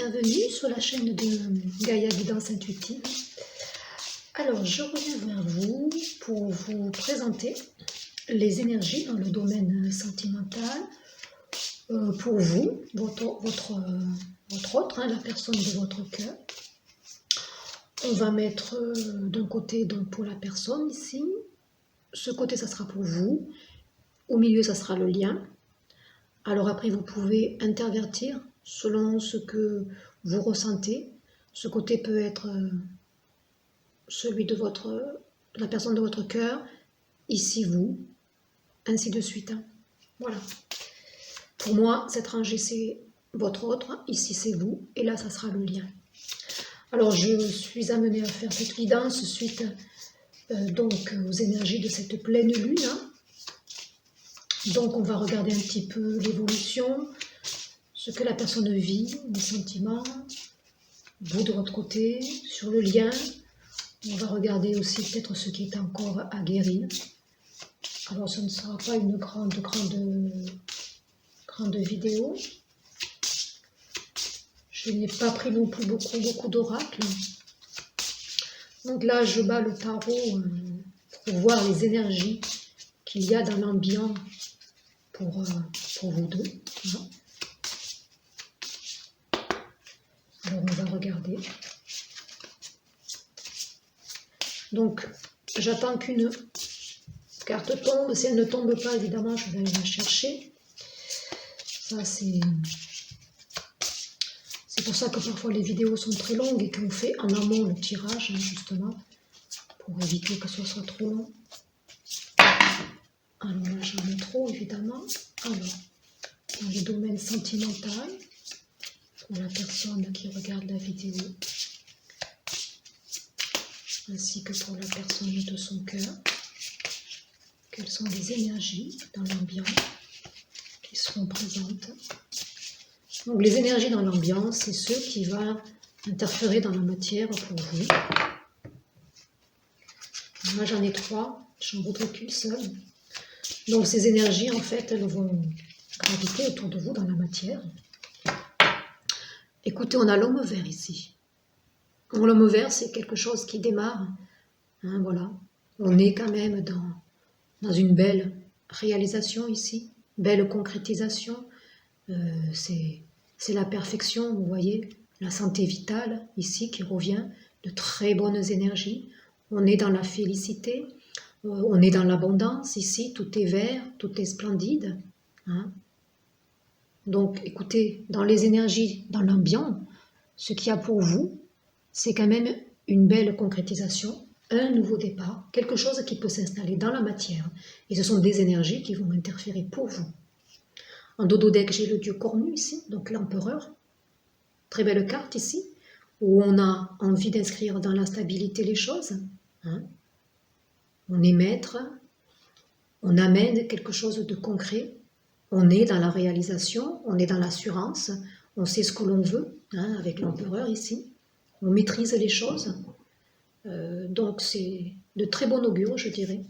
bienvenue sur la chaîne de Gaïa Guidance Intuitive. Alors, je reviens vers vous pour vous présenter les énergies dans le domaine sentimental pour vous, votre autre, la personne de votre cœur. On va mettre d'un côté donc pour la personne ici, ce côté ça sera pour vous, au milieu ça sera le lien. Alors après vous pouvez intervertir selon ce que vous ressentez. Ce côté peut être celui de la personne de votre cœur, ici vous, ainsi de suite. Voilà. Pour moi, cette rangée c'est votre autre, ici c'est vous, et là ça sera le lien. Alors je suis amenée à faire cette guidance suite donc aux énergies de cette pleine lune. Donc on va regarder un petit peu l'évolution, ce que la personne vit, les sentiments, vous de votre côté, sur le lien. On va regarder aussi peut-être ce qui est encore à guérir. Alors ce ne sera pas une grande vidéo. Je n'ai pas pris non plus beaucoup d'oracles. Donc là je bats le tarot pour voir les énergies qu'il y a dans l'ambiance pour vous deux. Alors on va regarder. Donc j'attends qu'une carte tombe. Si elle ne tombe pas, évidemment, je vais aller la chercher. Ça c'est pour ça que parfois les vidéos sont très longues et qu'on fait en amont le tirage, justement, pour éviter que ce soit trop long. Alors là, j'en ai trop, évidemment. Alors, dans le domaine sentimental, pour la personne qui regarde la vidéo, ainsi que pour la personne de son cœur, quelles sont les énergies dans l'ambiance qui seront présentes. Donc les énergies dans l'ambiance, c'est ce qui va interférer dans la matière pour vous. Moi j'en ai 3, j'en voudrais qu'une seule. Donc ces énergies, en fait, elles vont graviter autour de vous dans la matière. Écoutez, on a l'homme vert ici. L'homme vert, c'est quelque chose qui démarre. Voilà. On est quand même dans une belle réalisation ici, belle concrétisation. C'est la perfection, vous voyez, la santé vitale ici qui revient, de très bonnes énergies. On est dans la félicité, on est dans l'abondance ici, tout est vert, tout est splendide. Donc écoutez, dans les énergies, dans l'ambiance, ce qu'il y a pour vous, c'est quand même une belle concrétisation, un nouveau départ, quelque chose qui peut s'installer dans la matière. Et ce sont des énergies qui vont interférer pour vous. En dododeck, j'ai le dieu cornu ici, donc l'empereur. Très belle carte ici, où on a envie d'inscrire dans la stabilité les choses. On est maître, on amène quelque chose de concret, on est dans la réalisation, on est dans l'assurance, on sait ce que l'on veut, avec l'empereur ici. On maîtrise les choses. Donc c'est de très bon augure, je dirais,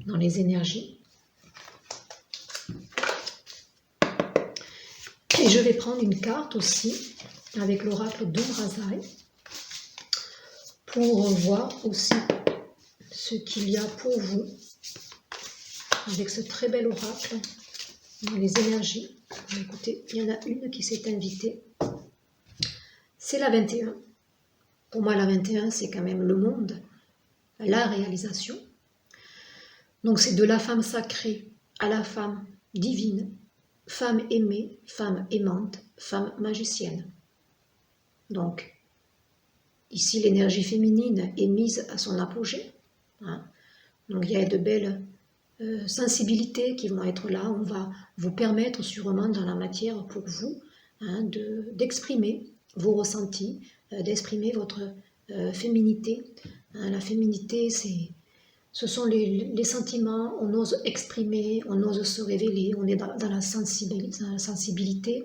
dans les énergies. Et je vais prendre une carte aussi, avec l'oracle d'Umrazai, pour voir aussi ce qu'il y a pour vous, avec ce très bel oracle, dans les énergies. Écoutez, il y en a une qui s'est invitée, c'est la 21. Pour moi, la 21, c'est quand même le monde, la réalisation. Donc c'est de la femme sacrée à la femme divine, femme aimée, femme aimante, femme magicienne. Donc, ici, l'énergie féminine est mise à son apogée. Donc, il y a de belles sensibilités qui vont être là. On va vous permettre sûrement dans la matière pour vous d'exprimer vos ressentis, d'exprimer votre féminité. La féminité, ce sont les sentiments, on ose exprimer, on ose se révéler, on est dans la sensibilité.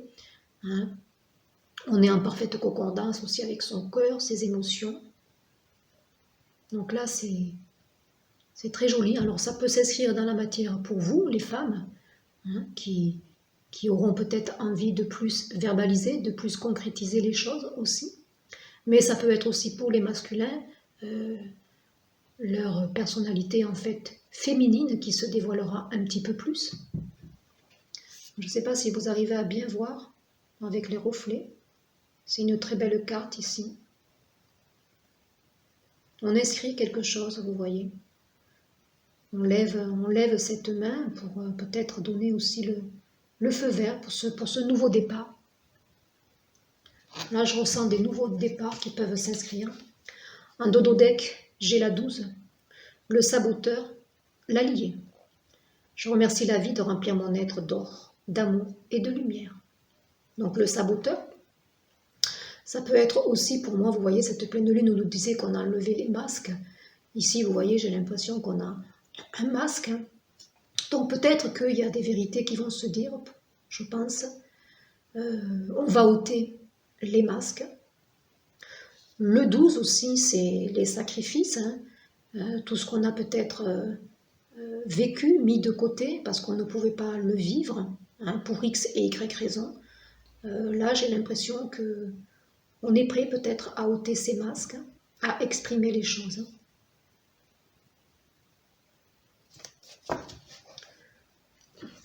On est en parfaite concordance aussi avec son cœur, ses émotions. Donc là, c'est très joli. Alors ça peut s'inscrire dans la matière pour vous, les femmes, qui qui auront peut-être envie de plus verbaliser, de plus concrétiser les choses aussi. Mais ça peut être aussi pour les masculins, leur personnalité en fait féminine qui se dévoilera un petit peu plus. Je ne sais pas si vous arrivez à bien voir avec les reflets. C'est une très belle carte ici. On inscrit quelque chose, vous voyez. On lève cette main pour peut-être donner aussi le feu vert pour ce nouveau départ. Là, je ressens des nouveaux départs qui peuvent s'inscrire. En dododeck, j'ai la 12, le saboteur, l'allié. Je remercie la vie de remplir mon être d'or, d'amour et de lumière. Donc le saboteur, ça peut être aussi pour moi, vous voyez, cette pleine lune où nous disait qu'on a enlevé les masques. Ici, vous voyez, j'ai l'impression qu'on a un masque. Donc peut-être qu'il y a des vérités qui vont se dire, je pense. On va ôter les masques. Le 12 aussi, c'est les sacrifices. Tout ce qu'on a peut-être vécu, mis de côté, parce qu'on ne pouvait pas le vivre, pour X et Y raisons. Là, j'ai l'impression que on est prêt peut-être à ôter ces masques, à exprimer les choses.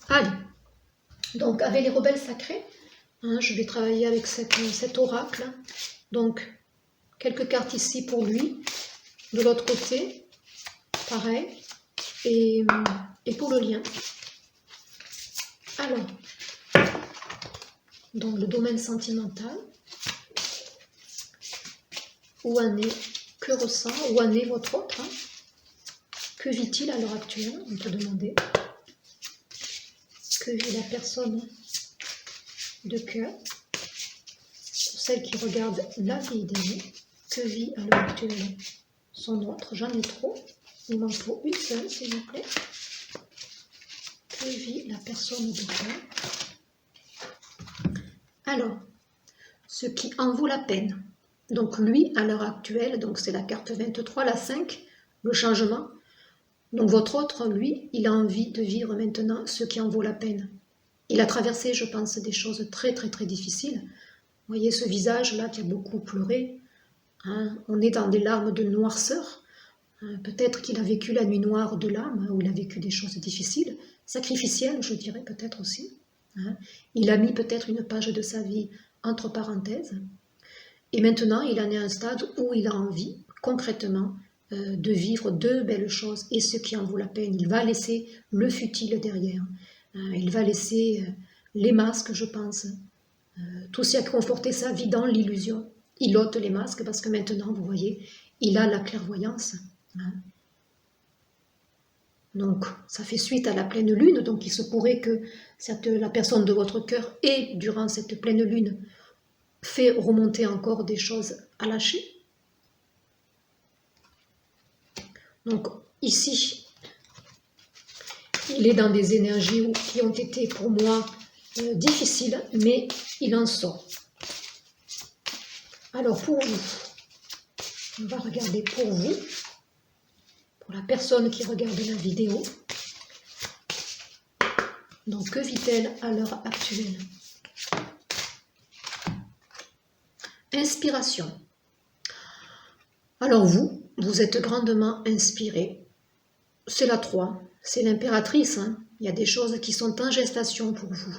Allez, donc avec les rebelles sacrés, je vais travailler avec cet oracle. Donc, quelques cartes ici pour lui, de l'autre côté, pareil, et pour le lien. Alors, donc le domaine sentimental, où en est, que ressent, où en est votre autre, que vit-il à l'heure actuelle, on peut demander, que vit la personne de cœur, pour celle qui regarde la vidéo, que vit à l'heure actuelle son autre, j'en ai trop, il m'en faut une seule s'il vous plaît, que vit la personne de cœur. Alors, ce qui en vaut la peine. Donc lui, à l'heure actuelle, donc c'est la carte 23, la 5, le changement. Donc votre autre, lui, il a envie de vivre maintenant ce qui en vaut la peine. Il a traversé, je pense, des choses très très très difficiles. Vous voyez ce visage-là qui a beaucoup pleuré. On est dans des larmes de noirceur. Peut-être qu'il a vécu la nuit noire de l'âme, où il a vécu des choses difficiles, sacrificielles, je dirais peut-être aussi. Il a mis peut-être une page de sa vie entre parenthèses. Et maintenant, il en est à un stade où il a envie, concrètement, de vivre de belles choses et ce qui en vaut la peine. Il va laisser le futile derrière. Il va laisser les masques, je pense. Tout ce qui a conforté sa vie dans l'illusion. Il ôte les masques parce que maintenant, vous voyez, il a la clairvoyance. Donc, ça fait suite à la pleine lune. Donc, il se pourrait que la personne de votre cœur ait, durant cette pleine lune, fait remonter encore des choses à lâcher. Donc ici, il est dans des énergies qui ont été pour moi difficiles, mais il en sort. Alors pour vous, on va regarder pour vous, pour la personne qui regarde la vidéo. Donc que vit-elle à l'heure actuelle? Inspiration. Alors vous êtes grandement inspiré. C'est la 3, c'est l'impératrice. Il y a des choses qui sont en gestation pour vous.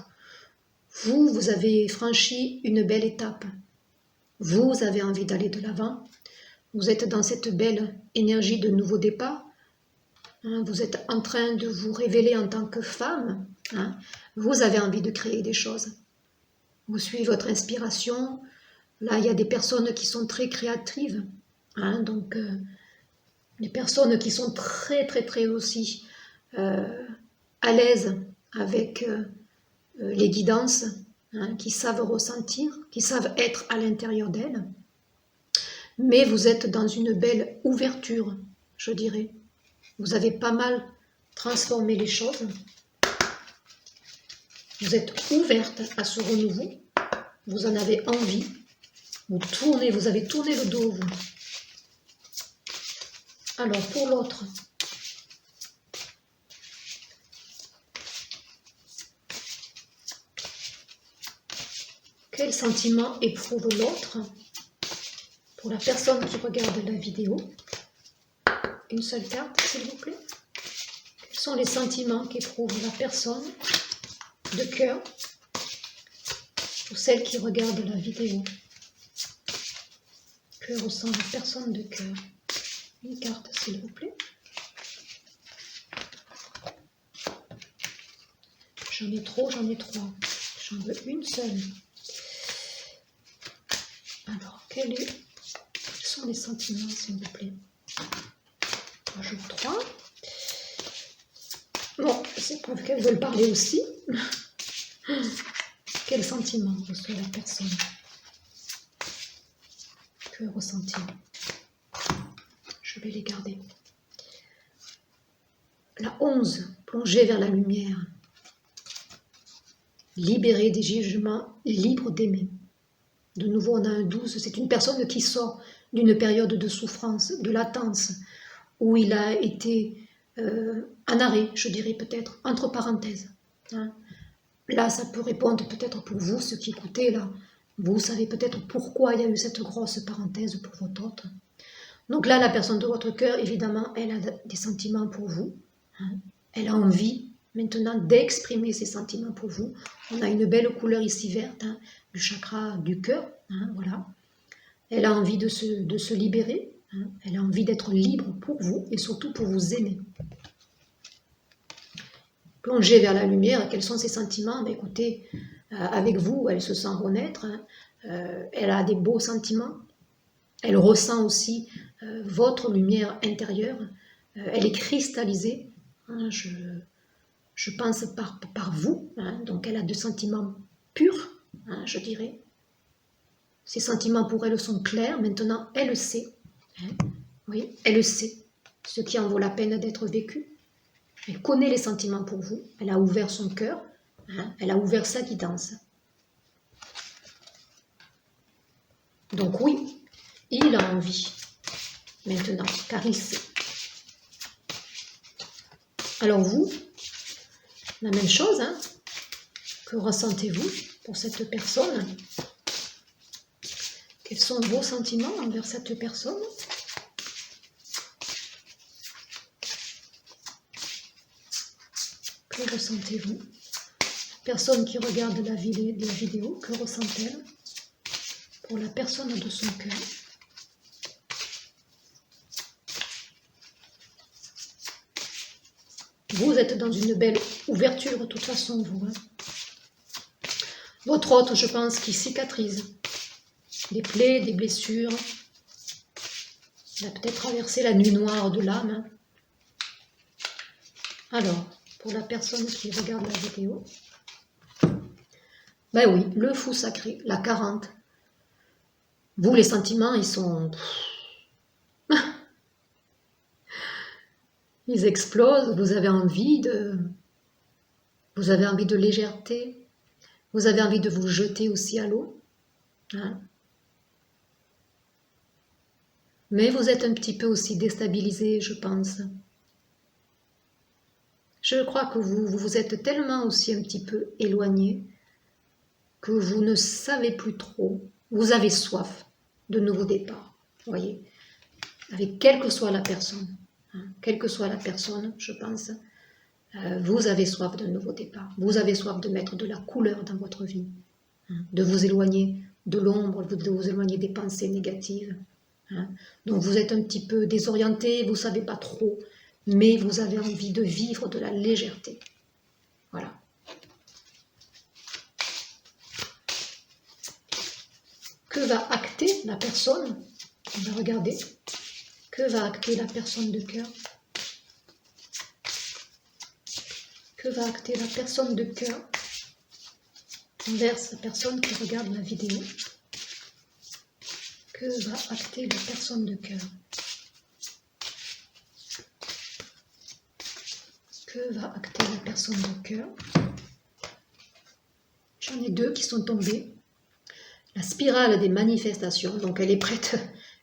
Vous avez franchi une belle étape. Vous avez envie d'aller de l'avant. Vous êtes dans cette belle énergie de nouveau départ. Vous êtes en train de vous révéler en tant que femme. Vous avez envie de créer des choses. Vous suivez votre inspiration. Là, il y a des personnes qui sont très créatives. Donc, les personnes qui sont très, très, très aussi à l'aise avec les guidances, qui savent ressentir, qui savent être à l'intérieur d'elles. Mais vous êtes dans une belle ouverture, je dirais. Vous avez pas mal transformé les choses. Vous êtes ouverte à ce renouveau. Vous en avez envie. Vous avez tourné le dos, vous. Alors, pour l'autre, Quel sentiment éprouve l'autre pour la personne qui regarde la vidéo? Une seule carte, s'il vous plaît. Quels sont les sentiments qu'éprouve la personne de cœur pour celle qui regarde la vidéo? Que ressent la personne de cœur? Une carte, s'il vous plaît. J'en ai trop, j'en ai trois. J'en veux une seule. Alors, quels sont les sentiments, s'il vous plaît? J'en joue 3. Bon, c'est preuve qu'elles veulent parler aussi. Quel sentiment reçoit la personne? Que ressent-il? Je vais les garder. La 11, plonger vers la lumière. Libérer des jugements, libre d'aimer. De nouveau, on a un 12. C'est une personne qui sort d'une période de souffrance, de latence, où il a été en arrêt, je dirais peut-être, entre parenthèses. Hein. Là, ça peut répondre peut-être pour vous, ceux qui écoutez, là. Vous savez peut-être pourquoi il y a eu cette grosse parenthèse pour votre autre. Donc là, la personne de votre cœur, évidemment, elle a des sentiments pour vous. Hein. Elle a envie maintenant d'exprimer ses sentiments pour vous. On a une belle couleur ici verte, hein, du chakra du cœur. Hein, voilà. Elle a envie de se libérer. Hein, elle a envie d'être libre pour vous et surtout pour vous aimer. Plonger vers la lumière, quels sont ses sentiments? Ben, écoutez, avec vous, elle se sent renaître. Hein, elle a des beaux sentiments. Elle ressent aussi votre lumière intérieure. Elle est cristallisée. Hein, je pense par vous, hein, donc elle a des sentiments purs, hein, je dirais. Ses sentiments pour elle sont clairs, maintenant elle le sait. Hein, oui, elle le sait, ce qui en vaut la peine d'être vécu. Elle connaît les sentiments pour vous, elle a ouvert son cœur, hein, elle a ouvert sa guidance. Donc oui, il a envie, maintenant, car il sait. Alors vous, la même chose, hein, que ressentez-vous pour cette personne? Quels sont vos sentiments envers cette personne? Que ressentez-vous? Personne qui regarde la vidéo, que ressent-elle pour la personne de son cœur? Vous êtes dans une belle ouverture, de toute façon, vous. Hein. Votre hôte, je pense, qui cicatrise. Des plaies, des blessures. Il a peut-être traversé la nuit noire de l'âme. Hein. Alors, pour la personne qui regarde la vidéo, ben oui, le fou sacré, la 40. Vous, les sentiments, ils sont... Ils explosent, vous avez envie de légèreté, vous avez envie de vous jeter aussi à l'eau. Hein. Mais vous êtes un petit peu aussi déstabilisé, je pense. Je crois que vous êtes tellement aussi un petit peu éloigné que vous ne savez plus trop. Vous avez soif de nouveaux départs, voyez, avec quelle que soit la personne. Hein, quelle que soit la personne, je pense, vous avez soif d'un nouveau départ. Vous avez soif de mettre de la couleur dans votre vie, hein, de vous éloigner de l'ombre, de vous éloigner des pensées négatives. Hein. Donc vous êtes un petit peu désorienté, vous ne savez pas trop, mais vous avez envie de vivre de la légèreté. Voilà. Que va acter la personne? On va regarder. Que va acter la personne de cœur? Que va acter la personne de cœur envers la personne qui regarde la vidéo? Que va acter la personne de cœur? Que va acter la personne de cœur? J'en ai deux qui sont tombés. la spirale des manifestations, donc elle est prête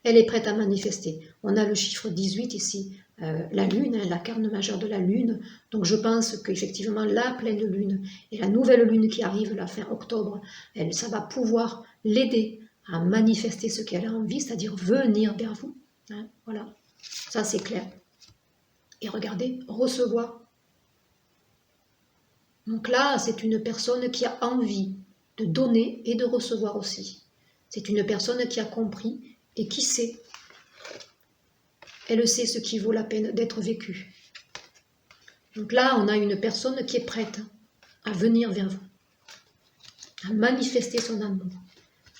à manifester. On a le chiffre 18 ici, la lune, la carne majeure de la lune, donc je pense qu'effectivement la pleine lune et la nouvelle lune qui arrive la fin octobre, ça va pouvoir l'aider à manifester ce qu'elle a envie, c'est-à-dire venir vers vous. Hein, voilà, ça c'est clair. Et regardez, recevoir. Donc là, c'est une personne qui a envie de donner et de recevoir aussi. C'est une personne qui a compris et qui sait. Elle sait ce qui vaut la peine d'être vécu. Donc là, on a une personne qui est prête à venir vers vous, à manifester son amour.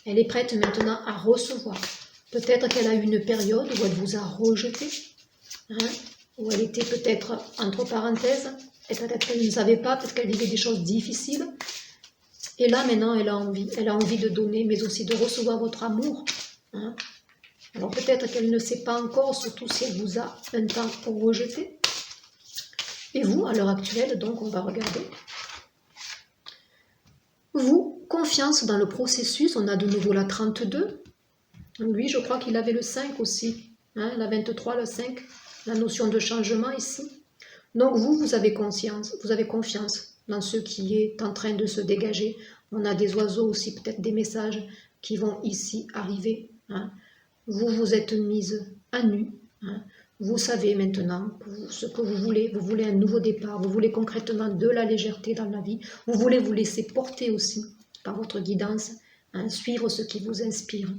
Elle est prête maintenant à recevoir. Peut-être qu'elle a eu une période où elle vous a rejeté, hein, où elle était peut-être entre parenthèses, et peut-être qu'elle ne savait pas, peut-être qu'elle vivait des choses difficiles. Et là, maintenant, elle a envie de donner, mais aussi de recevoir votre amour. Hein. Alors peut-être qu'elle ne sait pas encore, surtout si elle vous a un temps rejeté. Et vous, à l'heure actuelle, donc on va regarder. Vous, confiance dans le processus, on a de nouveau la 32. Lui, je crois qu'il avait le 5 aussi, hein, la 23, le 5, la notion de changement ici. Donc vous avez confiance dans ce qui est en train de se dégager. On a des oiseaux aussi, peut-être des messages qui vont ici arriver. Hein. Vous vous êtes mise à nu. Hein. Vous savez maintenant ce que vous voulez un nouveau départ, vous voulez concrètement de la légèreté dans la vie, vous voulez vous laisser porter aussi par votre guidance, hein, suivre ce qui vous inspire.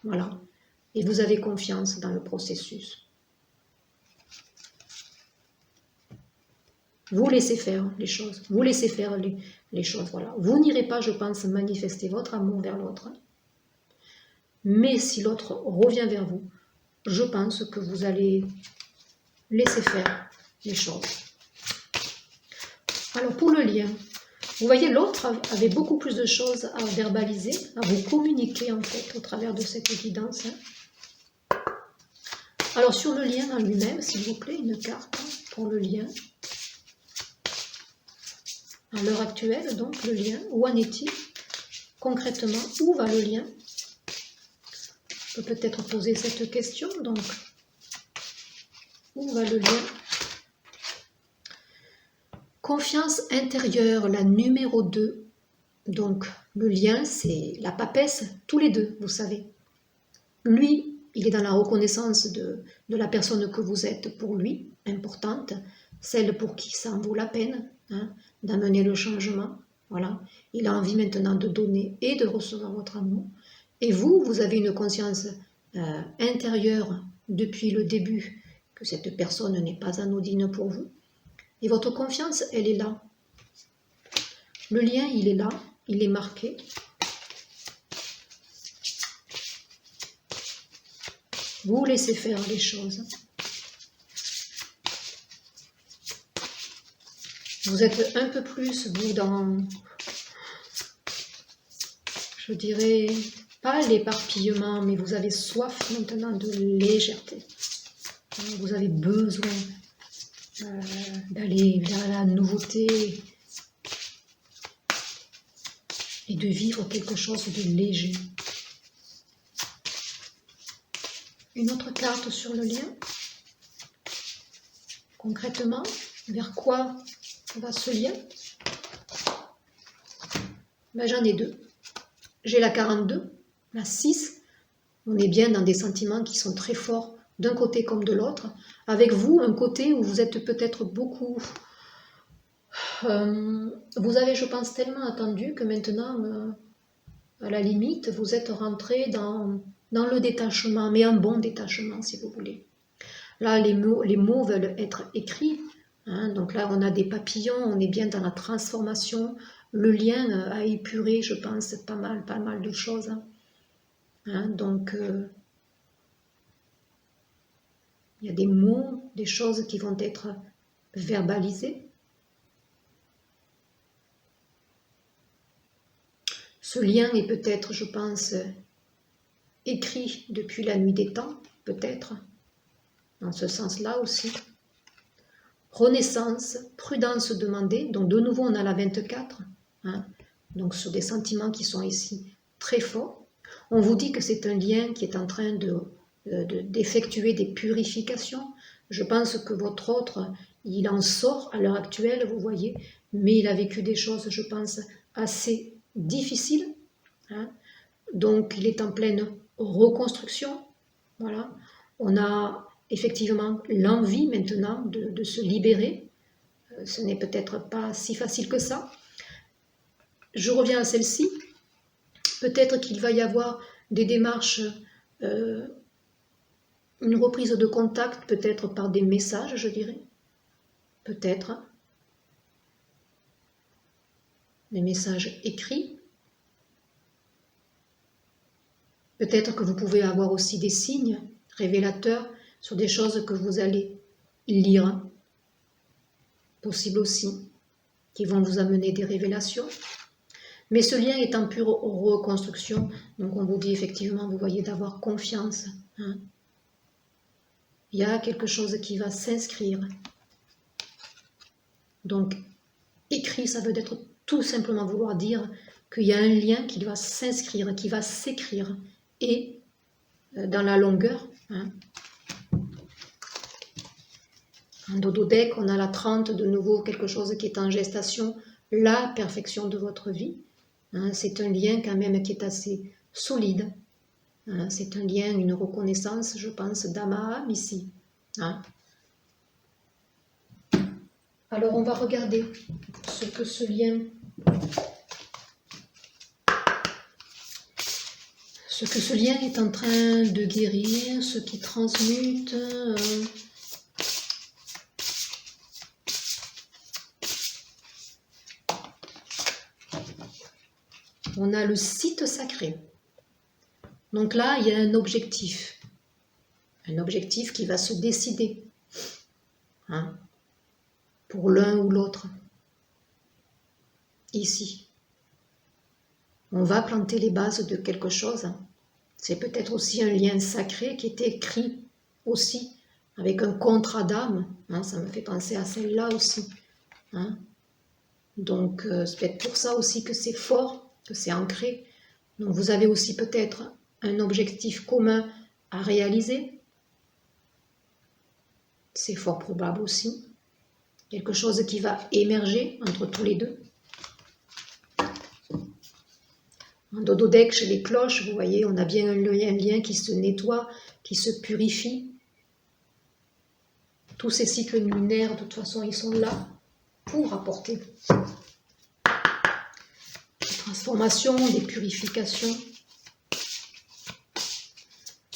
Voilà. Et vous avez confiance dans le processus. Vous laissez faire les choses, vous laissez faire les choses, voilà. Vous n'irez pas, je pense, manifester votre amour vers l'autre. Mais si l'autre revient vers vous, je pense que vous allez laisser faire les choses. Alors pour le lien, vous voyez, l'autre avait beaucoup plus de choses à verbaliser, à vous communiquer en fait au travers de cette guidance. Alors sur le lien en lui-même, s'il vous plaît, une carte pour le lien. À l'heure actuelle, donc, le lien, où en est-il? Concrètement, où va le lien? On peut peut-être poser cette question, donc, où va le lien? Confiance intérieure, la numéro 2. Donc, le lien, c'est la papesse, tous les deux, vous savez. Lui, il est dans la reconnaissance de la personne que vous êtes pour lui, importante, celle pour qui ça en vaut la peine, hein, d'amener le changement. Voilà. Il a envie maintenant de donner et de recevoir votre amour. Et vous, vous avez une conscience intérieure depuis le début que cette personne n'est pas anodine pour vous. Et votre confiance, elle est là. Le lien, il est là, il est marqué. Vous laissez faire les choses. Vous êtes un peu plus, vous, dans, je dirais, pas l'éparpillement, mais vous avez soif maintenant de légèreté. Vous avez besoin d'aller vers la nouveauté et de vivre quelque chose de léger. Une autre carte sur le lien. Concrètement, vers quoi va ce lien? Ben, j'en ai deux. J'ai la 42, la 6. On est bien dans des sentiments qui sont très forts d'un côté comme de l'autre. Avec vous, un côté où vous êtes peut-être beaucoup... vous avez, je pense, tellement attendu que maintenant, à la limite, vous êtes rentré dans le détachement, mais un bon détachement, si vous voulez. Là, les mots veulent être écrits. Hein, donc là, on a des papillons, on est bien dans la transformation. Le lien a épuré, je pense, pas mal de choses. Hein, donc, il y a des mots, des choses qui vont être verbalisées. Ce lien est peut-être, je pense, écrit depuis la nuit des temps, peut-être, dans ce sens-là aussi. Renaissance, prudence demandée, donc de nouveau on a la 24, hein, donc sur des sentiments qui sont ici très forts. On vous dit que c'est un lien qui est en train d'effectuer des purifications. Je pense que votre autre, il en sort à l'heure actuelle, vous voyez, mais il a vécu des choses, je pense, assez difficiles. Hein. Donc, il est en pleine reconstruction. Voilà. On a effectivement l'envie maintenant de se libérer. Ce n'est peut-être pas si facile que ça. Je reviens à celle-ci. Peut-être qu'il va y avoir des démarches, une reprise de contact, peut-être par des messages, je dirais. Peut-être. Des messages écrits. Peut-être que vous pouvez avoir aussi des signes révélateurs sur des choses que vous allez lire. Possible aussi, qui vont vous amener des révélations. Mais ce lien est en pure reconstruction, donc on vous dit effectivement, vous voyez, d'avoir confiance. Hein. Il y a quelque chose qui va s'inscrire. Donc, écrit, ça veut être tout simplement vouloir dire qu'il y a un lien qui doit s'inscrire, qui va s'écrire, et dans la longueur. Hein. En dodo-deck, on a la 30, de nouveau quelque chose qui est en gestation, la perfection de votre vie. Hein, c'est un lien quand même qui est assez solide. Hein, c'est un lien, une reconnaissance, je pense, d'âme à âme ici. Hein. Alors on va regarder ce que ce lien est en train de guérir, ce qui transmute. On a le site sacré. Donc là, il y a un objectif qui va se décider, hein, pour l'un ou l'autre. Ici, on va planter les bases de quelque chose. C'est peut-être aussi un lien sacré qui est écrit aussi, avec un contrat d'âme. Hein, ça me fait penser à celle-là aussi. Hein. Donc, c'est peut-être pour ça aussi que c'est fort, que c'est ancré. Donc, vous avez aussi peut-être un objectif commun à réaliser. C'est fort probable aussi. Quelque chose qui va émerger entre tous les deux. En dodo-deck, chez les cloches, vous voyez, on a bien un lien qui se nettoie, qui se purifie. Tous ces cycles lunaires, de toute façon, ils sont là pour apporter des transformations, des purifications.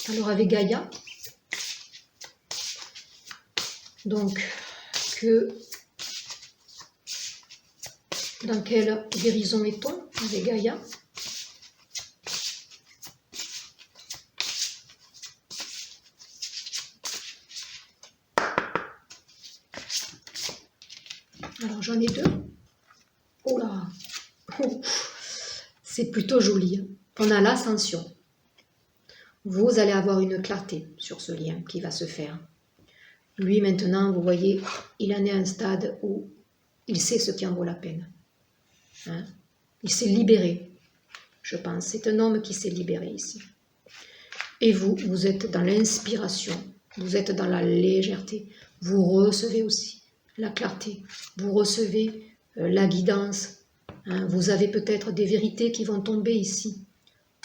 Alors avec Gaïa, donc dans quelle guérison est-on avec Gaïa? Alors j'en ai deux. Oh là, oh, c'est plutôt joli. On a l'ascension. Vous allez avoir une clarté sur ce lien qui va se faire. Lui maintenant, vous voyez, il en est à un stade où il sait ce qui en vaut la peine. Hein? Il s'est libéré, je pense. C'est un homme qui s'est libéré ici. Et vous, vous êtes dans l'inspiration, vous êtes dans la légèreté. Vous recevez aussi la clarté, vous recevez la guidance. Hein? Vous avez peut-être des vérités qui vont tomber ici.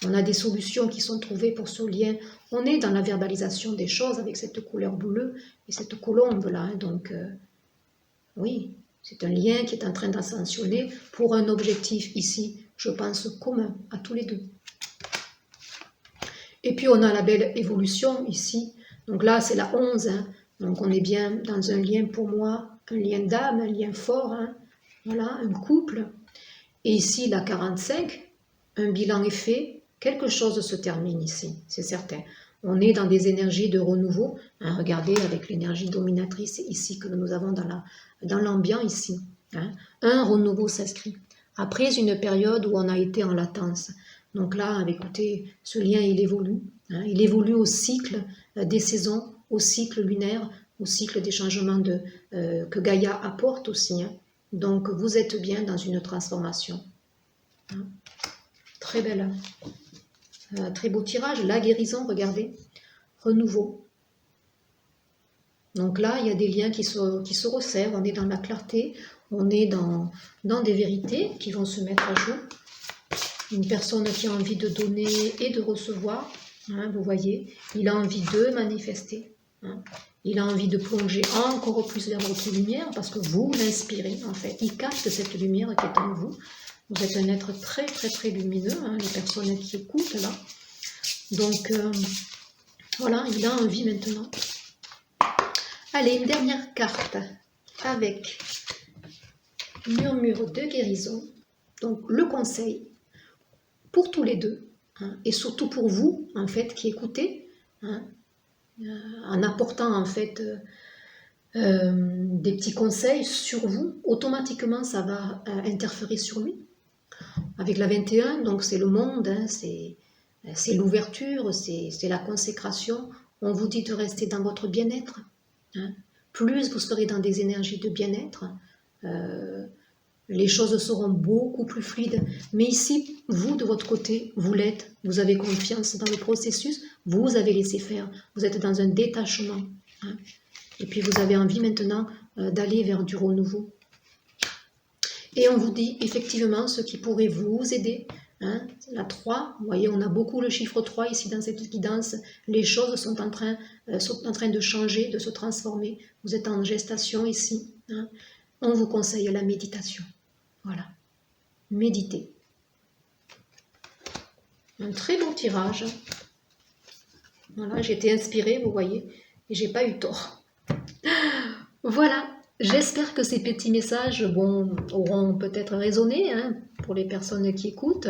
On a des solutions qui sont trouvées pour ce lien. On est dans la verbalisation des choses avec cette couleur bleue et cette colombe-là. Hein. Donc, oui, c'est un lien qui est en train d'ascensionner pour un objectif ici, je pense, commun à tous les deux. Et puis, on a la belle évolution ici. Donc là, c'est la 11. Hein. Donc, on est bien dans un lien pour moi, un lien d'âme, un lien fort. Hein. Voilà, un couple. Et ici, la 45, un bilan est fait. Quelque chose se termine ici, c'est certain. On est dans des énergies de renouveau. Hein, regardez avec l'énergie dominatrice ici que nous avons dans l'ambiance ici. Hein, un renouveau s'inscrit. Après une période où on a été en latence. Donc là, écoutez, ce lien, il évolue. Hein, il évolue au cycle des saisons, au cycle lunaire, au cycle des changements que Gaïa apporte aussi. Hein. Donc vous êtes bien dans une transformation. Hein. Très belle. Très beau tirage. La guérison, regardez. Renouveau. Donc là, il y a des liens qui se resserrent. On est dans la clarté. On est dans des vérités qui vont se mettre à jour. Une personne qui a envie de donner et de recevoir. Hein, vous voyez, il a envie de manifester. Hein. Il a envie de plonger encore plus vers votre lumière parce que vous l'inspirez en fait. Il capte cette lumière qui est en vous. Vous êtes un être très très très lumineux, hein, les personnes qui écoutent là. Donc voilà, il a envie maintenant. Allez, une dernière carte avec murmure de guérison. Donc le conseil pour tous les deux hein, et surtout pour vous en fait qui écoutez. Hein, en apportant en fait des petits conseils sur vous, automatiquement ça va interférer sur lui. Avec la 21, donc c'est le monde, hein, c'est l'ouverture, c'est la consécration. On vous dit de rester dans votre bien-être. Hein. Plus vous serez dans des énergies de bien-être, les choses seront beaucoup plus fluides. Mais ici, vous, de votre côté, vous l'êtes, vous avez confiance dans le processus, vous avez laissé faire, vous êtes dans un détachement. Hein. Et puis vous avez envie maintenant d'aller vers du renouveau. Et on vous dit effectivement ce qui pourrait vous aider. Hein, la 3, vous voyez, on a beaucoup le chiffre 3 ici dans cette guidance. Les choses sont en train de changer, de se transformer. Vous êtes en gestation ici. Hein. On vous conseille la méditation. Voilà. Méditez. Un très bon tirage. Voilà, j'ai été inspirée, vous voyez, et j'ai pas eu tort. Voilà. J'espère que ces petits messages auront peut-être résonné hein, pour les personnes qui écoutent,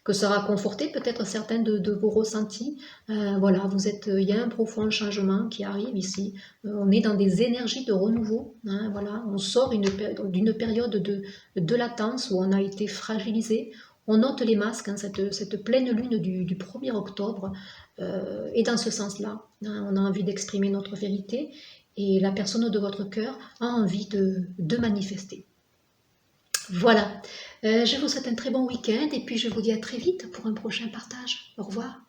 que ça aura conforté peut-être certains de vos ressentis. Voilà, il y a un profond changement qui arrive ici. On est dans des énergies de renouveau. Hein, voilà, on sort d'une période de latence où on a été fragilisé. On ôte les masques, hein, cette pleine lune du 1er octobre. Et dans ce sens-là, hein, on a envie d'exprimer notre vérité. Et la personne de votre cœur a envie de manifester. Voilà, je vous souhaite un très bon week-end et puis je vous dis à très vite pour un prochain partage. Au revoir.